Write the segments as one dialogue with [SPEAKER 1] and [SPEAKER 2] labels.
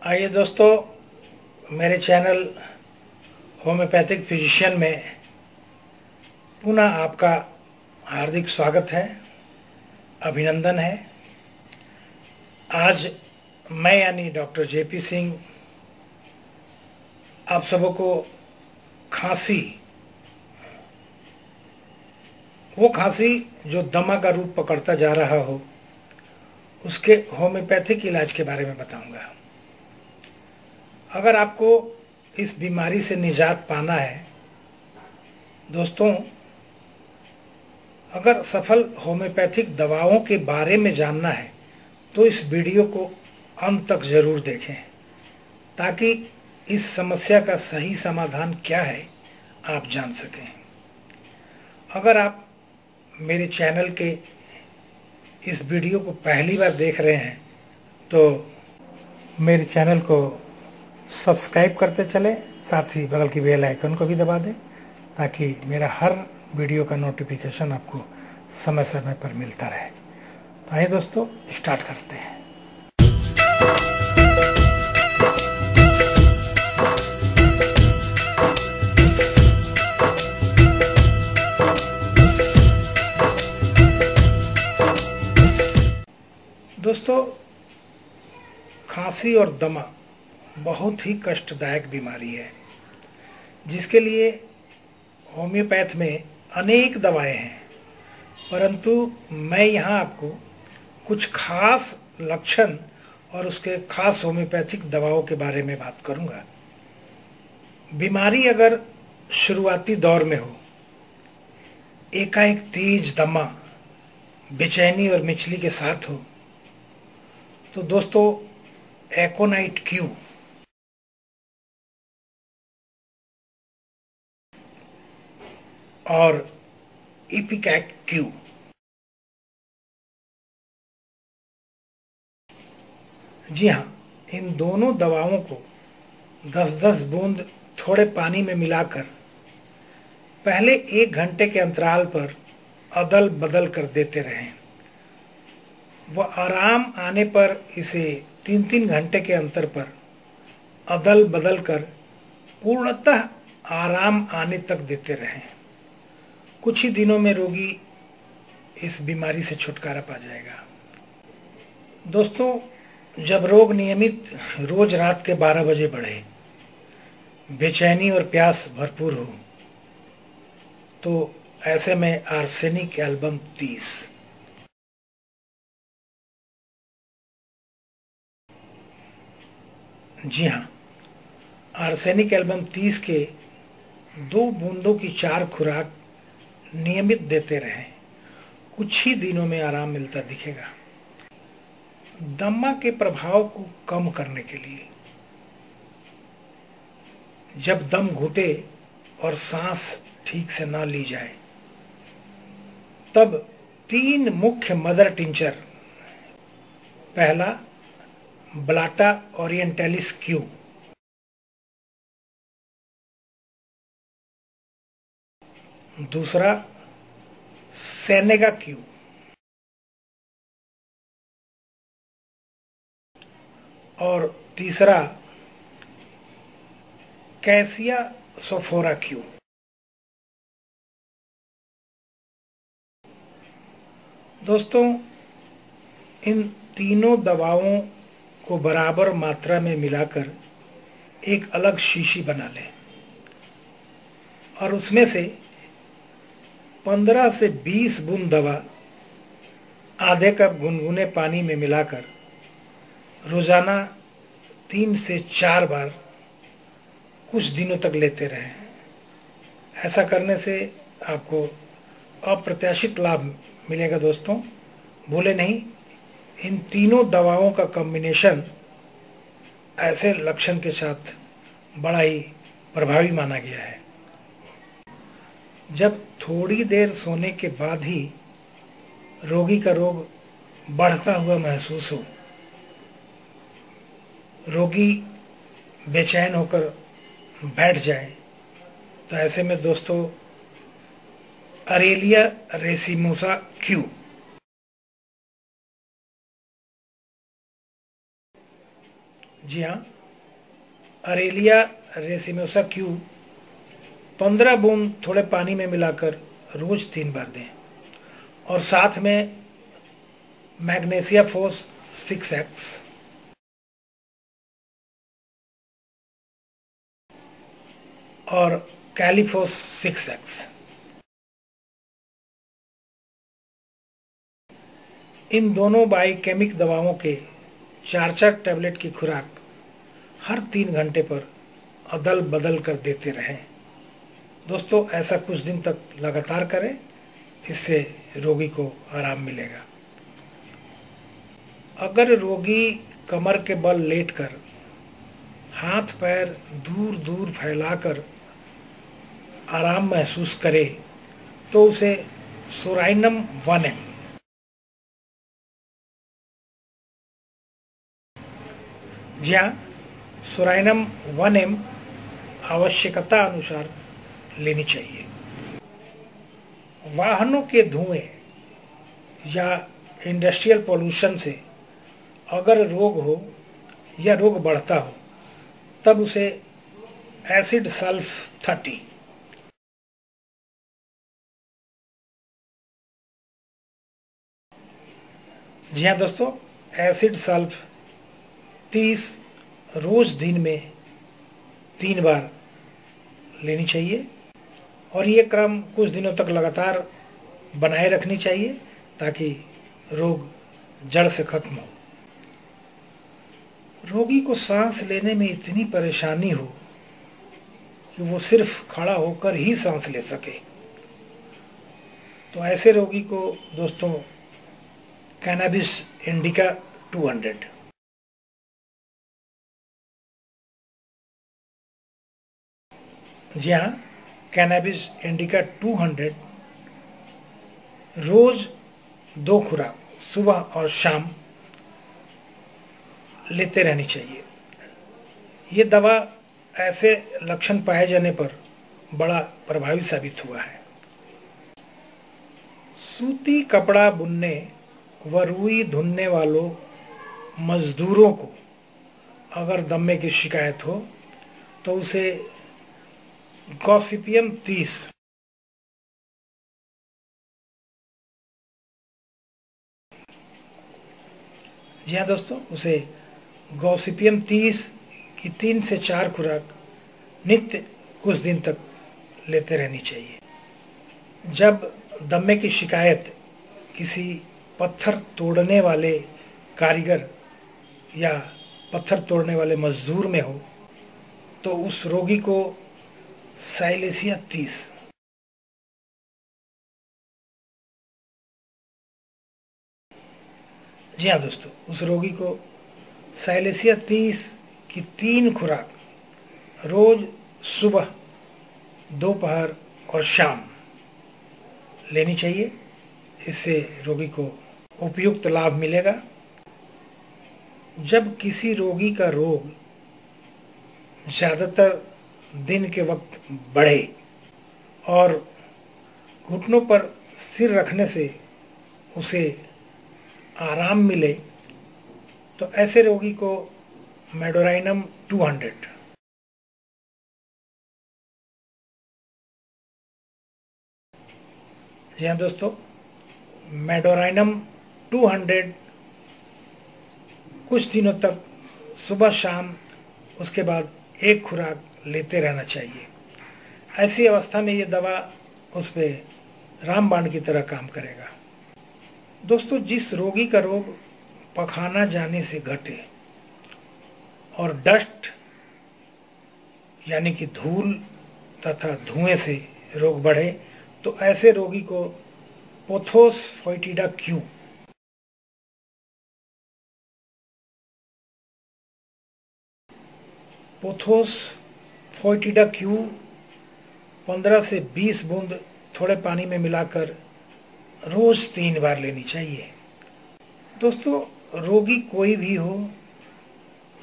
[SPEAKER 1] आइए दोस्तों, मेरे चैनल होम्योपैथिक फिजिशियन में पुनः आपका हार्दिक स्वागत है, अभिनंदन है। आज मैं यानी डॉक्टर जेपी सिंह आप सबों को खांसी, वो खांसी जो दमा का रूप पकड़ता जा रहा हो, उसके होम्योपैथिक इलाज के बारे में बताऊंगा। अगर आपको इस बीमारी से निजात पाना है दोस्तों, अगर सफल होम्योपैथिक दवाओं के बारे में जानना है तो इस वीडियो को अंत तक जरूर देखें, ताकि इस समस्या का सही समाधान क्या है आप जान सकें। अगर आप मेरे चैनल के इस वीडियो को पहली बार देख रहे हैं तो मेरे चैनल को सब्सक्राइब करते चलें, साथ ही बगल की बेल आइकन को भी दबा दें, ताकि मेरा हर वीडियो का नोटिफिकेशन आपको समय समय पर मिलता रहे। तो आइए दोस्तों, स्टार्ट करते हैं। दोस्तों, खांसी और दमा बहुत ही कष्टदायक बीमारी है, जिसके लिए होम्योपैथ में अनेक दवाएं हैं, परंतु मैं यहाँ आपको कुछ खास लक्षण और उसके खास होम्योपैथिक दवाओं के बारे में बात करूंगा। बीमारी अगर शुरुआती दौर में हो, एकाएक तेज दमा, बेचैनी और मिचली के साथ हो, तो दोस्तों एकोनाइट क्यू और इपिकैक क्यू, जी हाँ, इन दोनों दवाओं को 10-10 बूंद थोड़े पानी में मिलाकर पहले 1 घंटे के अंतराल पर अदल बदल कर देते रहें। वह आराम आने पर इसे 3-3 घंटे के अंतर पर अदल बदल कर पूर्णतः आराम आने तक देते रहें। कुछ ही दिनों में रोगी इस बीमारी से छुटकारा पा जाएगा। दोस्तों, जब रोग नियमित रोज रात के 12 बजे बढ़े, बेचैनी और प्यास भरपूर हो, तो ऐसे में आर्सेनिक एल्बम 30, जी हाँ, आर्सेनिक एल्बम 30 के 2 बूंदों की 4 खुराक नियमित देते रहें। कुछ ही दिनों में आराम मिलता दिखेगा। दमा के प्रभाव को कम करने के लिए जब दम घुटे और सांस ठीक से ना ली जाए, तब 3 मुख्य मदर टिंचर, पहला ब्लाटा ओरिएंटालिस क्यू, दूसरा सेनेगा क्यू और तीसरा कैसिया सोफोरा क्यू। दोस्तों, इन तीनों दवाओं को बराबर मात्रा में मिलाकर एक अलग शीशी बना लें और उसमें से 15 से 20 बूंद दवा आधे कप गुनगुने पानी में मिलाकर रोजाना 3 से 4 बार कुछ दिनों तक लेते रहें। ऐसा करने से आपको अप्रत्याशित लाभ मिलेगा। दोस्तों, भूले नहीं, इन तीनों दवाओं का कॉम्बिनेशन ऐसे लक्षण के साथ बड़ा ही प्रभावी माना गया है। जब थोड़ी देर सोने के बाद ही रोगी का रोग बढ़ता हुआ महसूस हो, रोगी बेचैन होकर बैठ जाए, तो ऐसे में दोस्तों अरेलिया रेसिमोसा क्यू, जी हाँ, अरेलिया रेसिनोसा क्यू 15 बूंद थोड़े पानी में मिलाकर रोज 3 बार दें। और साथ में मैग्नीशिया फोस 6x और कैलिफोस 6x। इन दोनों बायोकेमिक दवाओं के 4-4 टैबलेट की खुराक हर 3 घंटे पर अदल बदल कर देते रहें। दोस्तों, ऐसा कुछ दिन तक लगातार करें, इससे रोगी को आराम मिलेगा। अगर रोगी कमर के बल लेटकर हाथ पैर दूर दूर फैलाकर आराम महसूस करे तो उसे सोराइनम 1M जी हाँ, सोराइनम 1M आवश्यकता अनुसार लेनी चाहिए। वाहनों के धुएं या इंडस्ट्रियल पोल्यूशन से अगर रोग हो या रोग बढ़ता हो तब उसे एसिड सल्फ 30 जी हाँ दोस्तों, एसिड सल्फ 30 रोज दिन में 3 बार लेनी चाहिए और ये क्रम कुछ दिनों तक लगातार बनाए रखनी चाहिए ताकि रोग जड़ से खत्म हो। रोगी को सांस लेने में इतनी परेशानी हो कि वो सिर्फ खड़ा होकर ही सांस ले सके, तो ऐसे रोगी को दोस्तों कैनाबिस इंडिका 200 जी हाँ, कैनाबिस इंडिका 200 रोज 2 खुराक सुबह और शाम लेते रहनी चाहिए। ये दवा ऐसे लक्षण पाए जाने पर बड़ा प्रभावी साबित हुआ है। सूती कपड़ा बुनने व रुई धुनने वालों मजदूरों को अगर दम्मे की शिकायत हो तो उसे गॉसिपियम 30 जी हाँ दोस्तों, उसे गॉसिपियम 30 की 3 से 4 खुराक नित्य कुछ दिन तक लेते रहनी चाहिए। जब दम्मे की शिकायत किसी पत्थर तोड़ने वाले कारीगर या पत्थर तोड़ने वाले मजदूर में हो तो उस रोगी को साइलेसिया 30 जी हाँ दोस्तों, उस रोगी को साइलेसिया 30 की 3 खुराक रोज सुबह, दोपहर और शाम लेनी चाहिए। इससे रोगी को उपयुक्त लाभ मिलेगा। जब किसी रोगी का रोग ज़्यादातर दिन के वक्त बढ़े और घुटनों पर सिर रखने से उसे आराम मिले तो ऐसे रोगी को मेडोराइनम 200 जी हाँ दोस्तों, मेडोराइनम 200 कुछ दिनों तक सुबह शाम, उसके बाद 1 खुराक लेते रहना चाहिए। ऐसी अवस्था में ये दवा उस पर रामबाण की तरह काम करेगा। दोस्तों, जिस रोगी का रोग पखाना जाने से घटे और डस्ट यानी कि धूल तथा धुएं से रोग बढ़े तो ऐसे रोगी को पोथोस फोइटिडा क्यू पोथोस फोइटिडा क्यू 15 से 20 बूंद थोड़े पानी में मिलाकर रोज 3 बार लेनी चाहिए। दोस्तों, रोगी कोई भी हो,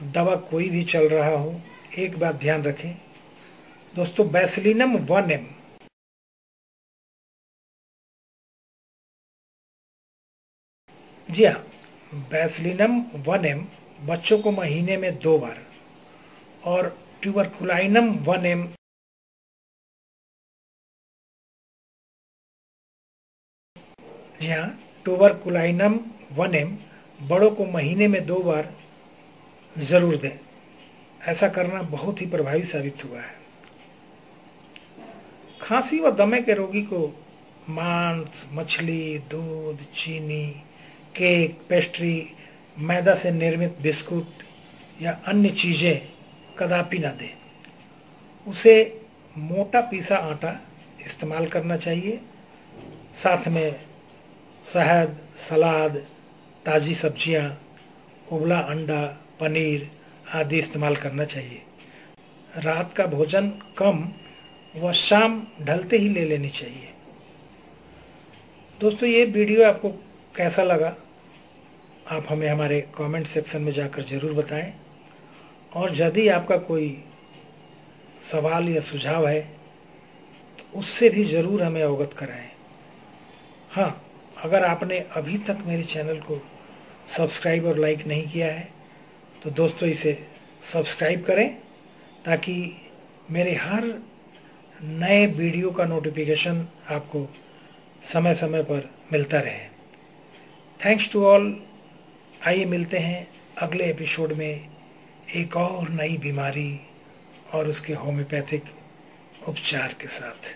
[SPEAKER 1] दवा कोई भी चल रहा हो, एक बात ध्यान रखें दोस्तों, बैसिलिनम 1M जी हाँ, बैसिलिनम 1M बच्चों को महीने में 2 बार और ट्यूबरकुलाइनम 1M जी हाँ, ट्यूबरकुलाइनम 1M बड़ों को महीने में 2 बार जरूर दें। ऐसा करना बहुत ही प्रभावी साबित हुआ है। खांसी व दमे के रोगी को मांस, मछली, दूध, चीनी, केक, पेस्ट्री, मैदा से निर्मित बिस्कुट या अन्य चीजें कदापि ना दें। उसे मोटा पीसा आटा इस्तेमाल करना चाहिए। साथ में शहद, सलाद, ताज़ी सब्जियां, उबला अंडा, पनीर आदि इस्तेमाल करना चाहिए। रात का भोजन कम व शाम ढलते ही ले लेनी चाहिए। दोस्तों, ये वीडियो आपको कैसा लगा आप हमें हमारे कमेंट सेक्शन में जाकर ज़रूर बताएं, और यदि आपका कोई सवाल या सुझाव है तो उससे भी ज़रूर हमें अवगत कराएं। हाँ, अगर आपने अभी तक मेरे चैनल को सब्सक्राइब और लाइक नहीं किया है तो दोस्तों इसे सब्सक्राइब करें, ताकि मेरे हर नए वीडियो का नोटिफिकेशन आपको समय समय पर मिलता रहे। Thanks to all. आइए मिलते हैं अगले एपिसोड में एक और नई बीमारी और उसके होम्योपैथिक उपचार के साथ।